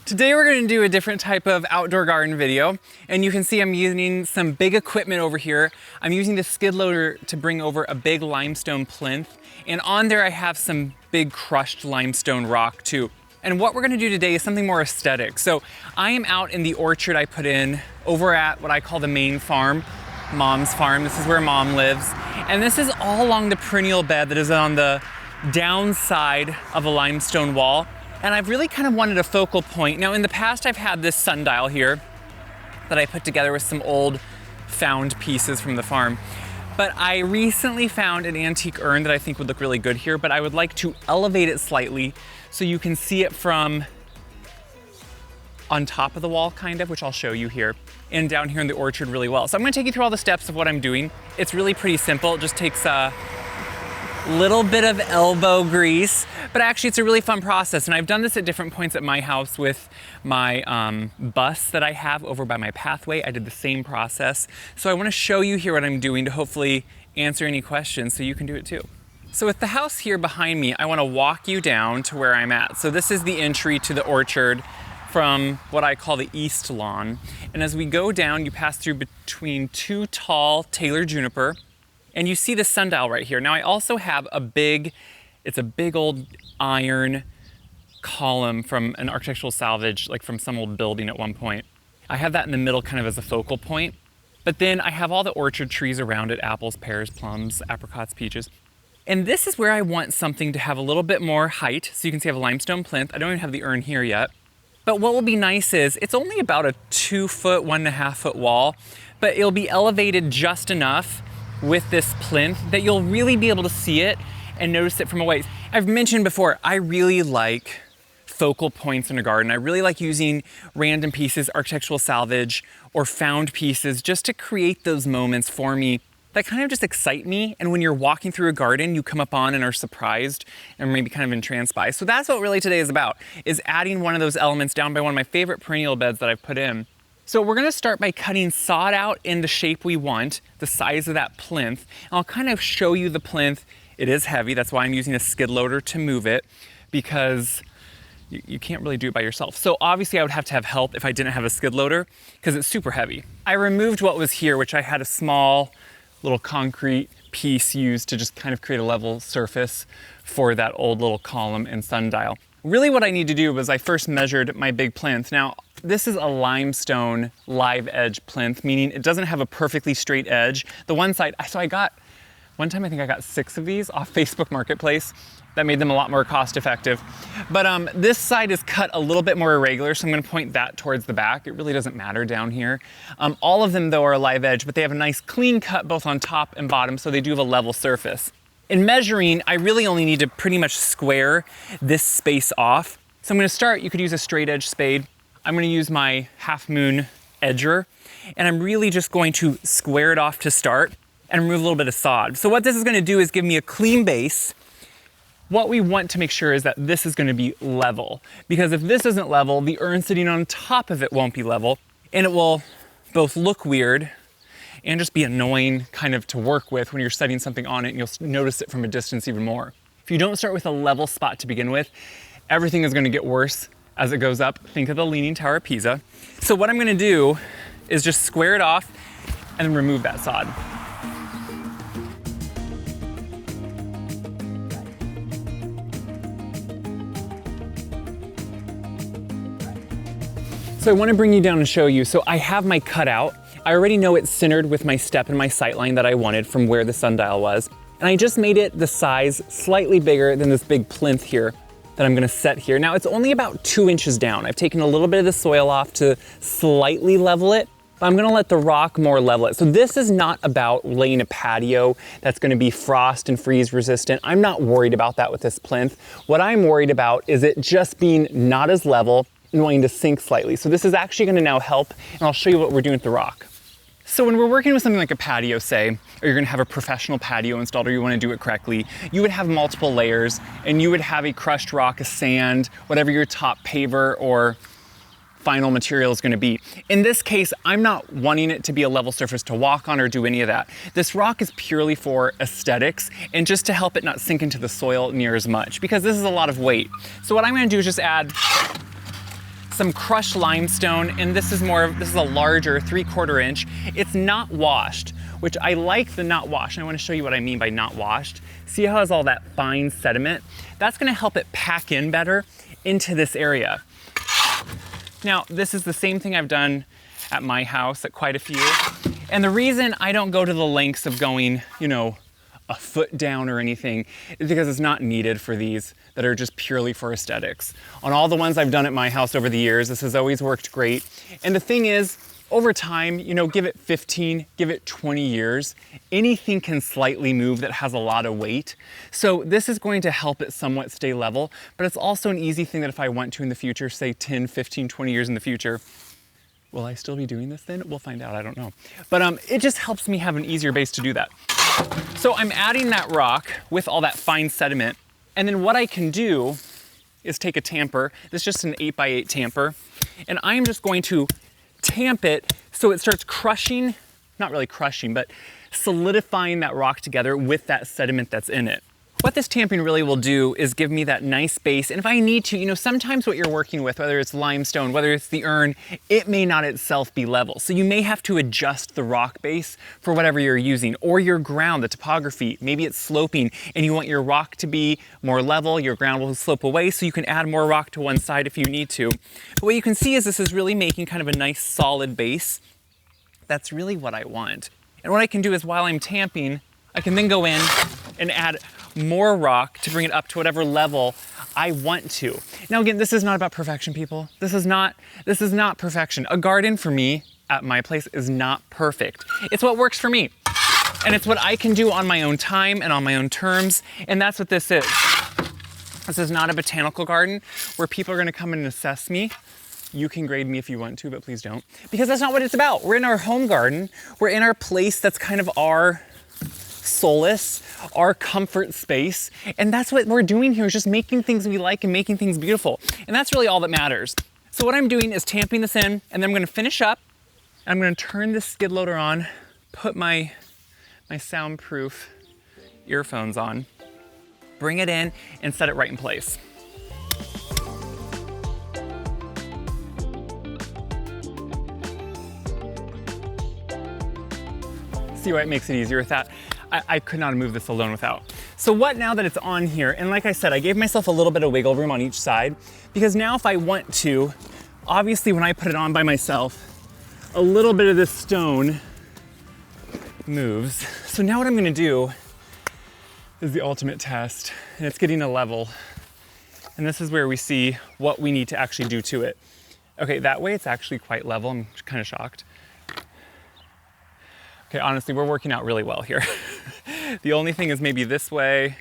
Today we're going to do a different type of outdoor garden video, and you can see I'm using some big equipment over here. I'm using the skid loader to bring over a big limestone plinth, and on there I have some big crushed limestone rock too. And what we're going to do today is something more aesthetic. So I am out in the orchard I put in over at what I call the main farm, Mom's farm. This is where Mom lives, and this is all along the perennial bed that is on the downside of a limestone wall. And I've really kind of wanted a focal point. Now in the past I've had this sundial here that I put together with some old found pieces from the farm. But I recently found an antique urn that I think would look really good here, but I would like to elevate it slightly so you can see it from on top of the wall kind of, which I'll show you here, and down here in the orchard really well. So I'm gonna take you through all the steps of what I'm doing. It's really pretty simple. It just takes a little bit of elbow grease, but actually it's a really fun process. And I've done this at different points at my house with my bus that I have over by my pathway. I did the same process. So I want to show you here what I'm doing to hopefully answer any questions so you can do it too. So with the house here behind me, I want to walk you down to where I'm at. So this is the entry to the orchard from what I call the east lawn. And as we go down, you pass through between two tall Taylor juniper, and you see the sundial right here. Now I also have it's a big old iron column from an architectural salvage, like from some old building at one point. I have that in the middle kind of as a focal point. But then I have all the orchard trees around it, apples, pears, plums, apricots, peaches. And this is where I want something to have a little bit more height. So you can see I have a limestone plinth. I don't even have the urn here yet. But what will be nice is it's only about a 2 foot, 1.5 foot wall, but it'll be elevated just enough with this plinth that you'll really be able to see it and notice it from a ways. I've mentioned before, I really like focal points in a garden. I really like using random pieces, architectural salvage, or found pieces just to create those moments for me that kind of just excite me. And when you're walking through a garden, you come up on and are surprised and maybe kind of entranced by. So that's what really today is about, is adding one of those elements down by one of my favorite perennial beds that I've put in. So we're gonna start by cutting sod out in the shape we want, the size of that plinth. And I'll kind of show you the plinth. It is heavy, that's why I'm using a skid loader to move it, because you can't really do it by yourself. So obviously I would have to have help if I didn't have a skid loader, because it's super heavy. I removed what was here, which I had a small little concrete piece used to just kind of create a level surface for that old little column and sundial. Really what I need to do was I first measured my big plinth. Now, this is a limestone live edge plinth, meaning it doesn't have a perfectly straight edge. The one side, one time I think I got 6 of these off Facebook Marketplace. That made them a lot more cost effective. But this side is cut a little bit more irregular, so I'm gonna point that towards the back. It really doesn't matter down here. All of them though are a live edge, but they have a nice clean cut both on top and bottom, so they do have a level surface. In measuring, I really only need to pretty much square this space off. So I'm gonna start, you could use a straight edge spade. I'm gonna use my half moon edger, and I'm really just going to square it off to start and remove a little bit of sod. So what this is gonna do is give me a clean base. What we want to make sure is that this is gonna be level, because if this isn't level, the urn sitting on top of it won't be level, and it will both look weird and just be annoying kind of to work with when you're setting something on it, and you'll notice it from a distance even more. If you don't start with a level spot to begin with, everything is gonna get worse as it goes up. Think of the Leaning Tower of Pisa. So what I'm gonna do is just square it off and then remove that sod. So I wanna bring you down and show you. So I have my cutout. I already know it's centered with my step and my sight line that I wanted from where the sundial was. And I just made it the size slightly bigger than this big plinth here that I'm gonna set here. Now it's only about 2 inches down. I've taken a little bit of the soil off to slightly level it, but I'm gonna let the rock more level it. So this is not about laying a patio that's gonna be frost and freeze resistant. I'm not worried about that with this plinth. What I'm worried about is it just being not as level and wanting to sink slightly. So this is actually gonna now help, and I'll show you what we're doing with the rock. So when we're working with something like a patio, say, or you're gonna have a professional patio installed, or you wanna do it correctly, you would have multiple layers, and you would have a crushed rock, a sand, whatever your top paver or final material is gonna be. In this case, I'm not wanting it to be a level surface to walk on or do any of that. This rock is purely for aesthetics and just to help it not sink into the soil near as much, because this is a lot of weight. So what I'm gonna do is just add some crushed limestone, and this is a larger 3/4 inch. It's not washed, which I like the not washed. And I want to show you what I mean by not washed. See how it has all that fine sediment? That's going to help it pack in better into this area. Now, this is the same thing I've done at my house at quite a few. And the reason I don't go to the lengths of going, a foot down or anything is because it's not needed for these that are just purely for aesthetics. On all the ones I've done at my house over the years, this has always worked great. And the thing is, over time, give it 15, give it 20 years, anything can slightly move that has a lot of weight. So this is going to help it somewhat stay level, but it's also an easy thing that if I want to in the future, say 10, 15, 20 years in the future, will I still be doing this then? We'll find out, I don't know. But it just helps me have an easier base to do that. So I'm adding that rock with all that fine sediment. And then what I can do is take a tamper. This is just an 8x8 tamper. And I'm just going to tamp it so it starts crushing, not really crushing, but solidifying that rock together with that sediment that's in it. What this tamping really will do is give me that nice base. And if I need to, sometimes what you're working with, whether it's limestone, whether it's the urn, it may not itself be level. So you may have to adjust the rock base for whatever you're using, or your ground, the topography. Maybe it's sloping and you want your rock to be more level, your ground will slope away, so you can add more rock to one side if you need to. But what you can see is this is really making kind of a nice solid base. That's really what I want. And what I can do is while I'm tamping, I can then go in and add more rock to bring it up to whatever level I want to. Now again, this is not about perfection, people. This is not perfection. A garden for me at my place is not perfect. It's what works for me. And it's what I can do on my own time and on my own terms. And that's what this is. This is not a botanical garden where people are gonna come and assess me. You can grade me if you want to, but please don't. Because that's not what it's about. We're in our home garden. We're in our place that's kind of our solace, our comfort space. And that's what we're doing here, is just making things we like and making things beautiful. And that's really all that matters. So what I'm doing is tamping this in, and then I'm gonna finish up. I'm gonna turn this skid loader on, put my soundproof earphones on, bring it in, and set it right in place. See why it makes it easier with that? I could not have moved this alone without. So what now that it's on here, and like I said, I gave myself a little bit of wiggle room on each side, because now if I want to, obviously when I put it on by myself, a little bit of this stone moves. So now what I'm gonna do is the ultimate test, and it's getting a level. And this is where we see what we need to actually do to it. Okay, that way it's actually quite level. I'm kind of shocked. Okay, honestly, we're working out really well here. The only thing is maybe this way,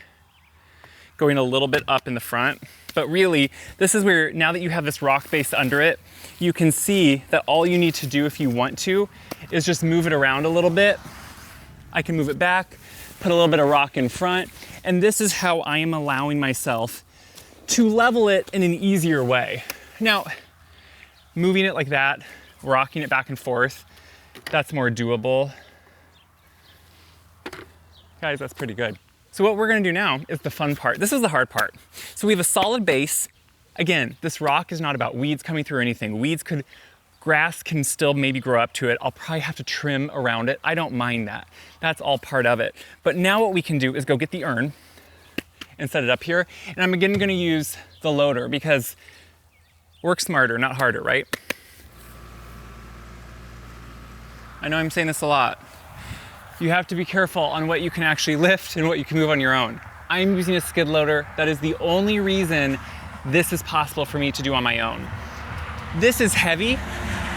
going a little bit up in the front. But really, this is where, now that you have this rock base under it, you can see that all you need to do if you want to is just move it around a little bit. I can move it back, put a little bit of rock in front, and this is how I am allowing myself to level it in an easier way. Now, moving it like that, rocking it back and forth, that's more doable. Guys, that's pretty good. So what we're gonna do now is the fun part. This is the hard part. So we have a solid base. Again, this rock is not about weeds coming through or anything. Grass can still maybe grow up to it. I'll probably have to trim around it. I don't mind that. That's all part of it. But now what we can do is go get the urn and set it up here. And I'm again gonna use the loader because work smarter, not harder, right? I know I'm saying this a lot. You have to be careful on what you can actually lift and what you can move on your own. I'm using a skid loader. That is the only reason this is possible for me to do on my own. This is heavy.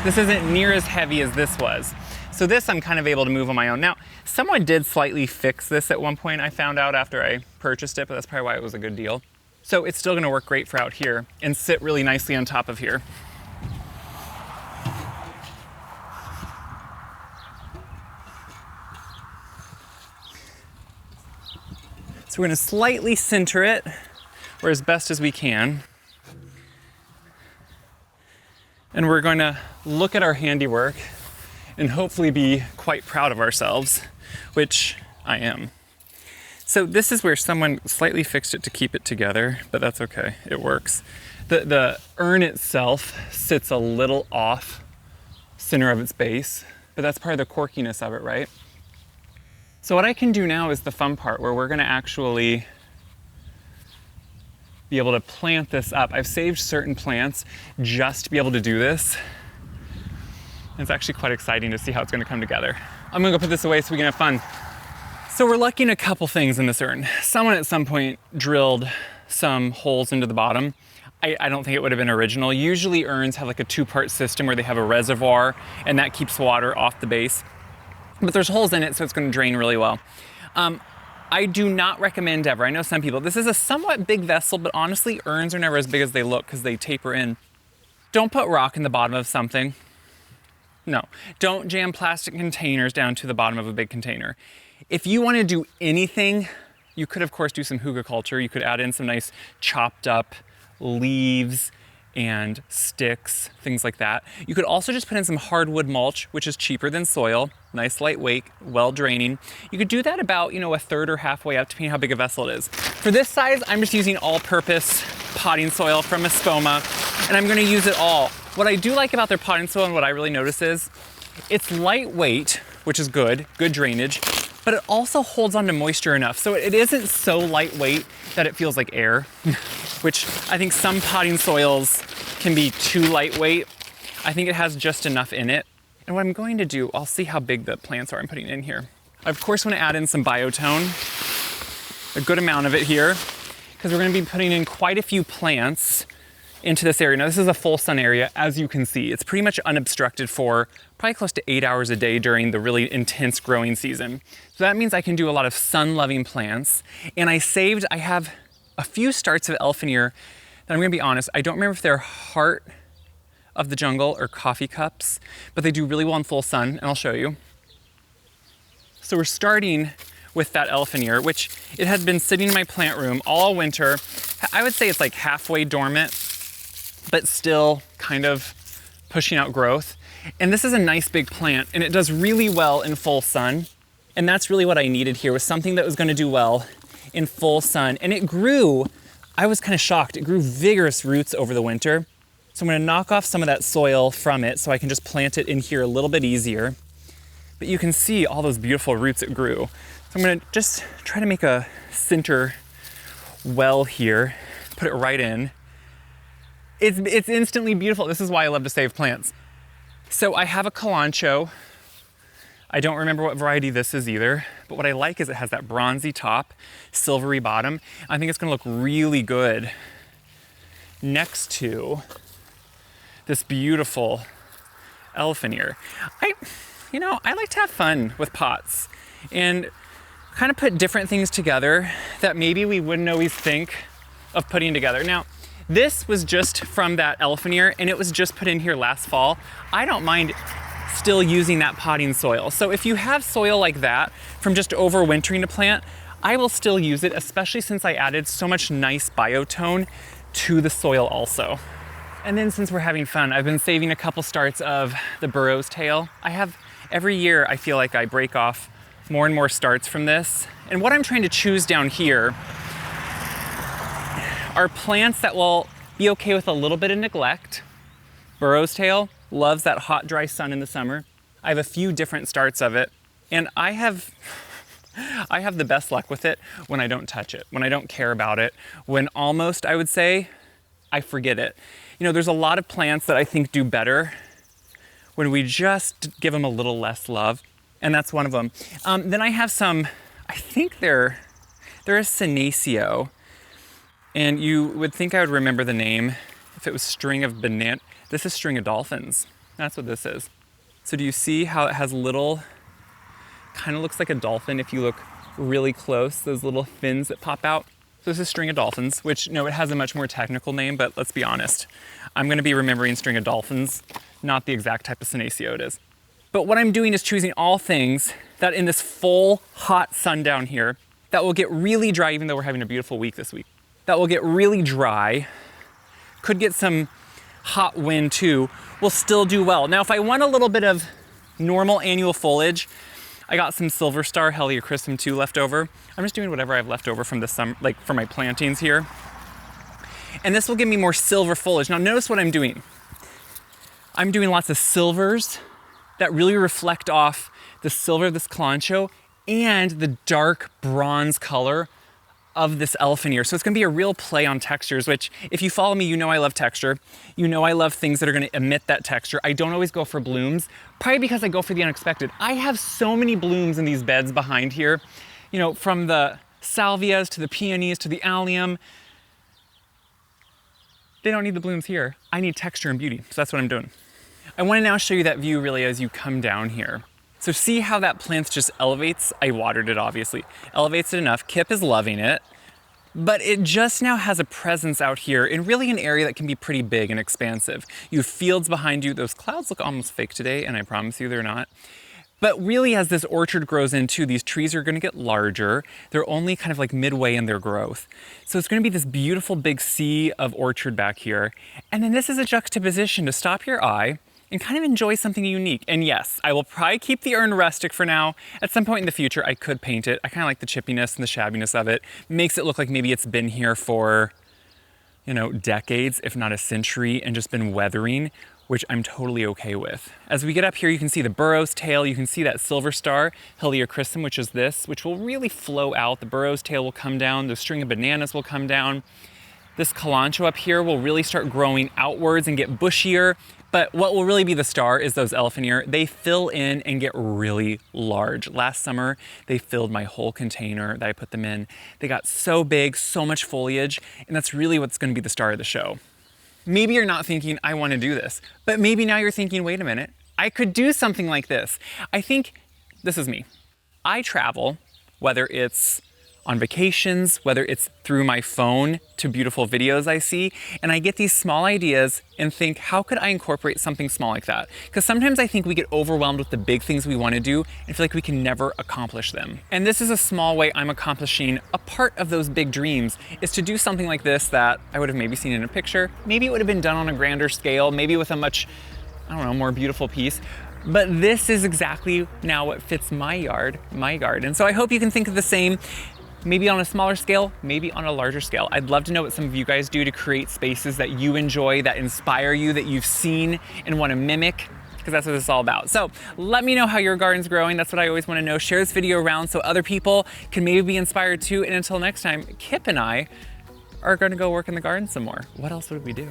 This isn't near as heavy as this was. So this I'm kind of able to move on my own. Now, someone did slightly fix this at one point, I found out after I purchased it, but that's probably why it was a good deal. So it's still gonna work great for out here and sit really nicely on top of here. So we're gonna slightly center it, or as best as we can. And we're gonna look at our handiwork and hopefully be quite proud of ourselves, which I am. So this is where someone slightly fixed it to keep it together, but that's okay, it works. The urn itself sits a little off center of its base, but that's part of the quirkiness of it, right? So what I can do now is the fun part where we're gonna actually be able to plant this up. I've saved certain plants just to be able to do this. It's actually quite exciting to see how it's gonna come together. I'm gonna go put this away so we can have fun. So we're lucky in a couple things in this urn. Someone at some point drilled some holes into the bottom. I don't think it would have been original. Usually urns have like a two-part system where they have a reservoir and that keeps water off the base. But there's holes in it, so it's gonna drain really well. I do not recommend ever, I know some people, this is a somewhat big vessel, but honestly, urns are never as big as they look because they taper in. Don't put rock in the bottom of something. No, don't jam plastic containers down to the bottom of a big container. If you want to do anything, you could of course do some hugelkultur. You could add in some nice chopped up leaves and sticks, things like that. You could also just put in some hardwood mulch, which is cheaper than soil, nice lightweight, well draining. You could do that about, a third or halfway up, depending how big a vessel it is. For this size, I'm just using all-purpose potting soil from Espoma, and I'm gonna use it all. What I do like about their potting soil and what I really notice is it's lightweight, which is good drainage, but it also holds onto moisture enough. So it isn't so lightweight that it feels like air, which I think some potting soils can be too lightweight. I think it has just enough in it. And what I'm going to do, I'll see how big the plants are I'm putting in here. I of course want to add in some biotone, a good amount of it here, because we're going to be putting in quite a few plants into this area. Now this is a full sun area, as you can see. It's pretty much unobstructed for probably close to 8 hours a day during the really intense growing season. So that means I can do a lot of sun-loving plants. And I have a few starts of Elfinier that I'm gonna be honest, I don't remember if they're heart of the jungle or coffee cups, but they do really well in full sun, and I'll show you. So we're starting with that Elfinier, which it had been sitting in my plant room all winter. I would say it's like halfway dormant, but still kind of pushing out growth. And this is a nice big plant, and it does really well in full sun. And that's really what I needed here, was something that was gonna do well in full sun. And it grew, I was kind of shocked, it grew vigorous roots over the winter. So I'm gonna knock off some of that soil from it so I can just plant it in here a little bit easier. But you can see all those beautiful roots it grew. So I'm gonna just try to make a center well here, put it right in. It's instantly beautiful. This is why I love to save plants. So I have a Kalanchoe. I don't remember what variety this is either, but what I like is it has that bronzy top, silvery bottom. I think it's gonna look really good next to this beautiful Elfinier. I like to have fun with pots and kind of put different things together that maybe we wouldn't always think of putting together. Now, this was just from that Elfinier, and it was just put in here last fall. I don't mind still using that potting soil. So if you have soil like that from just overwintering a plant, I will still use it, especially since I added so much nice biotone to the soil also. And then since we're having fun, I've been saving a couple starts of the burro's tail. Every year I feel like I break off more and more starts from this. And what I'm trying to choose down here are plants that will be okay with a little bit of neglect. Burro's tail loves that hot, dry sun in the summer. I have a few different starts of it, and I have the best luck with it when I don't touch it, when I don't care about it, when almost, I would say, I forget it. There's a lot of plants that I think do better when we just give them a little less love, and that's one of them. Then I have some, I think they're a Senecio, and you would think I would remember the name if it was string of banana. This is string of dolphins. That's what this is. So do you see how it has little, kind of looks like a dolphin if you look really close, those little fins that pop out? So this is string of dolphins, which, it has a much more technical name, but let's be honest. I'm gonna be remembering string of dolphins, not the exact type of Senecio it is. But what I'm doing is choosing all things that in this full hot sun down here, that will get really dry, even though we're having a beautiful week this week. That will get really dry, could get some hot wind too, will still do well. Now, if I want a little bit of normal annual foliage, I got some Silver Star Heliochrysum 2 left over. I'm just doing whatever I have left over from this summer, like from my plantings here. and this will give me more silver foliage. Now notice what I'm doing. I'm doing lots of silvers that really reflect off the silver of this kalanchoe and the dark bronze color of this elephant ear. So it's gonna be a real play on textures, which if you follow me, you know I love texture. You know I love things that are gonna emit that texture. I don't always go for blooms, probably because I go for the unexpected. I have so many blooms in these beds behind here, you know, from the salvias to the peonies to the allium. They don't need the blooms here. I need texture and beauty, so that's what I'm doing. I wanna now show you that view really as you come down here. So see how that plinth just elevates? I watered it, obviously. Elevates it enough. Kip is loving it. But it just now has a presence out here in really an area that can be pretty big and expansive. You have fields behind you. Those clouds look almost fake today, and I promise you they're not. But really, as this orchard grows into, these trees are gonna get larger. They're only kind of like midway in their growth. So it's gonna be this beautiful big sea of orchard back here. And then this is a juxtaposition to stop your eye and kind of enjoy something unique. And yes, I will probably keep the urn rustic for now. At some point in the future, I could paint it. I kind of like the chippiness and the shabbiness of it. Makes it look like maybe it's been here for, you know, decades, if not a century, and just been weathering, which I'm totally okay with. As we get up here, you can see the burro's tail. You can see that silver star, Heliochrysum, which is this, which will really flow out. The burro's tail will come down. The string of bananas will come down. This kalanchoe up here will really start growing outwards and get bushier. But what will really be the star is those elephant ear. They fill in and get really large. Last summer, they filled my whole container that I put them in. They got so big, so much foliage, and that's really what's gonna be the star of the show. Maybe you're not thinking, I wanna do this, but maybe now you're thinking, wait a minute, I could do something like this. I think, this is me. I travel, whether it's on vacations, whether it's through my phone to beautiful videos I see, and I get these small ideas and think, how could I incorporate something small like that? Because sometimes I think we get overwhelmed with the big things we want to do and feel like we can never accomplish them. And this is a small way I'm accomplishing a part of those big dreams, is to do something like this that I would have maybe seen in a picture. Maybe it would have been done on a grander scale, maybe with a much, I don't know, more beautiful piece. But this is exactly now what fits my yard, my garden. So I hope you can think of the same. Maybe on a smaller scale, maybe on a larger scale. I'd love to know what some of you guys do to create spaces that you enjoy, that inspire you, that you've seen and want to mimic, because that's what it's all about. So let me know how your garden's growing. That's what I always want to know. Share this video around so other people can maybe be inspired too. And until next time, Kip and I are going to go work in the garden some more. What else would we do?